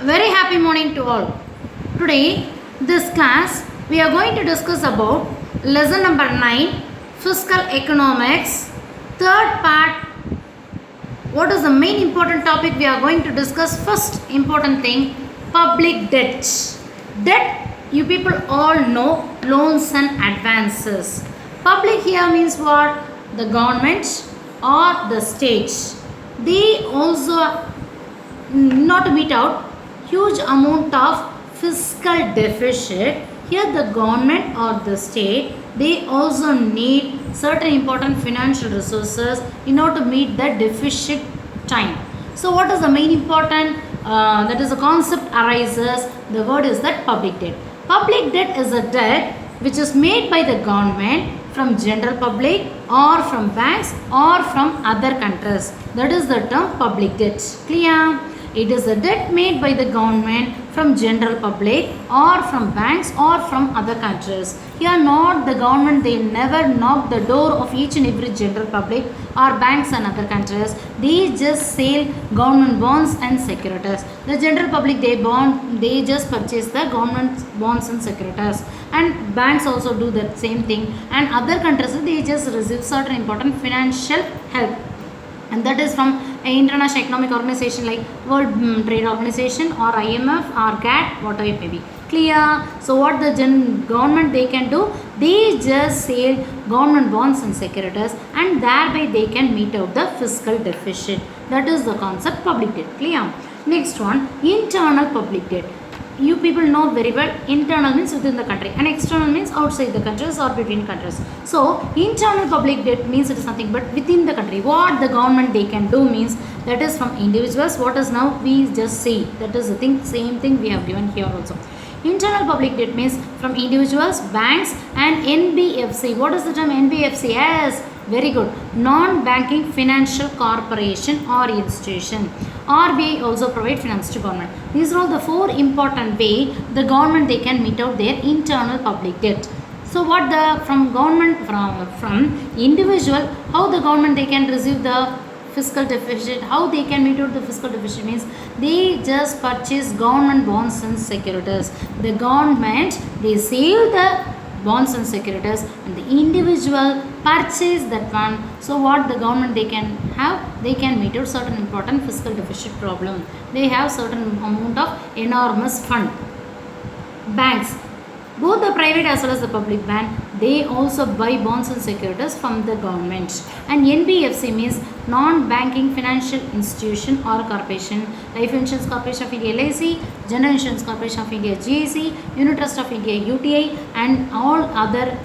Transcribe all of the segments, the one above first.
Very happy morning to all. Today, this class, we are going to discuss about lesson number 9, Fiscal Economics, third part. What is the main important topic we are going to discuss? First important thing, public debt. Debt, you people all know, loans and advances. Public here means what? The government or the state. They also not to meet out huge amount of fiscal deficit. Here the government or the state, they also need certain important financial resources in order to meet the deficit time. So what is the main important, that is the concept arises, the word is that public debt. Public debt is a debt which is made by the government from general public or from banks or from other countries. That is the term public debt. Clear? It is a debt made by the government from general public or from banks or from other countries. Here not the government, they never knock the door of each and every general public or banks and other countries. They just sell government bonds and securities. The general public, they just purchase the government bonds and securities. And banks also do that same thing. And other countries, they just receive certain important financial help. And that is from an international economic organization like World Trade Organization or IMF or GATT, whatever it may be. Clear? So what the government they can do? They just sell government bonds and securities and thereby they can meet out the fiscal deficit. That is the concept public debt. Clear? Next one, internal public debt. You people know very well, internal means within the country and external means outside the countries or between countries. So internal public debt means it is nothing but within the country. What the government they can do means that is from individuals. What is now we just see, that is the thing, same thing we have given here also. Internal public debt means from individuals, banks and NBFC. What is the term NBFC? Yes, very good. Non-banking financial corporation or institution. RBI also provide finance to government. These are all the four important way the government they can meet out their internal public debt. So what the from government from individual, how the government they can receive the fiscal deficit, how they can meet out the fiscal deficit means they just purchase government bonds and securities. The government they sell the bonds and securities and the individual purchase that one. So what the government they can have, they can meet out certain important fiscal deficit problem. They have certain amount of enormous fund. Banks, both the private as well as the public bank, they also buy bonds and securities from the government. And NBFC means non-banking financial institution or corporation. Life Insurance Corporation of India LIC, General Insurance Corporation of India GIC, Unit Trust of India UTI and all other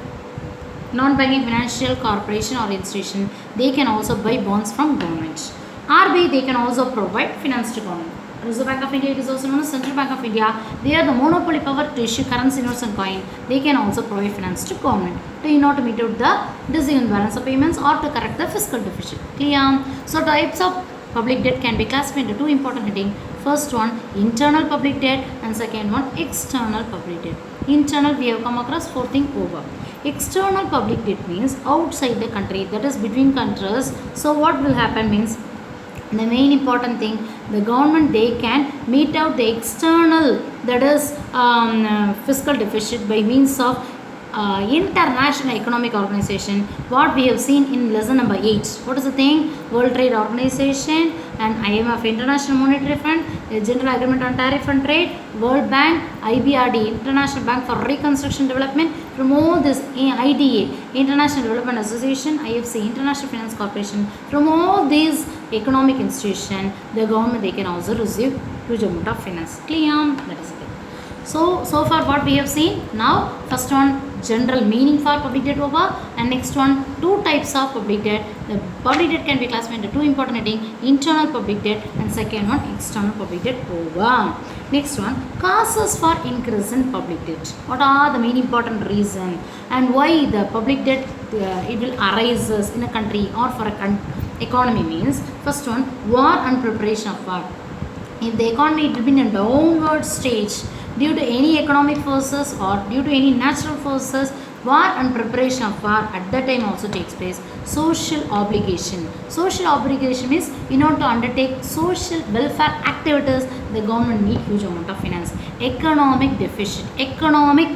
non-banking financial corporation or institution, they can also buy bonds from government. RBI, they can also provide finance to government. Reserve Bank of India, it is also known as Central Bank of India. They are the monopoly power to issue currency notes and coin. They can also provide finance to government in order to meet out the disagreement balance of payments or to correct the fiscal deficit. Clear? So types of public debt can be classified into two important headings. First one, internal public debt and second one, external public debt. Internal, we have come across four things over. External public debt means outside the country, that is between countries. So what will happen means the main important thing, the government they can meet out the external, that is fiscal deficit by means of international economic organization. What we have seen in lesson number 8. What is the thing? World Trade Organization and IMF, International Monetary Fund, the General Agreement on Tariff and Trade, World Bank, IBRD, International Bank for Reconstruction Development. From all this, IDA, International Development Association, IFC, International Finance Corporation, from all these economic institutions, the government they can also receive huge amount of finance. Clear? That is it. So far what we have seen. Now first one, general meaning for public debt over, and next one, two types of public debt. The public debt can be classified into two important headings, internal public debt and second one, external public debt over. Next one, causes for increase in public debt. What are the main important reason and why the public debt it will arises in a country or for a economy means, first one, war and preparation of war. If the economy it will be in a downward stage due to any economic forces or due to any natural forces, War and preparation of war at that time also takes place. Social obligation. Social obligation means in order to undertake social welfare activities, the government need huge amount of finance. Economic deficit. Economic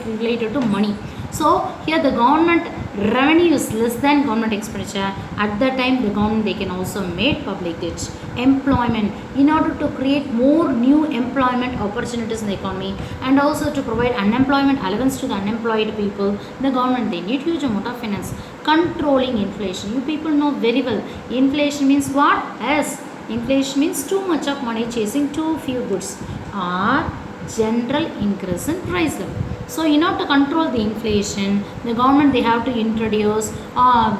related to money. So here the government revenue is less than government expenditure. At that time the government they can also make public debt. Employment, in order to create more new employment opportunities in the economy and also to provide unemployment allowance to the unemployed people, the government they need huge amount of finance. Controlling inflation, you people know very well, inflation means what? Yes, inflation means too much of money chasing too few goods or general increase in price level. So in order to control the inflation, the government they have to introduce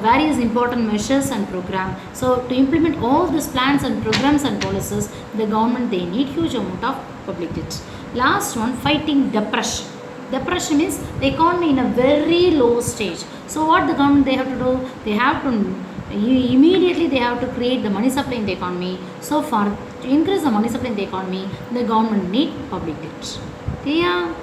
various important measures and program. So to implement all these plans and programs and policies, the government they need huge amount of public debt. Last one, fighting depression. Depression means the economy in a very low stage. So what the government they have to do? They have to immediately they have to create the money supply in the economy. So for to increase the money supply in the economy, the government need public debt. Clear?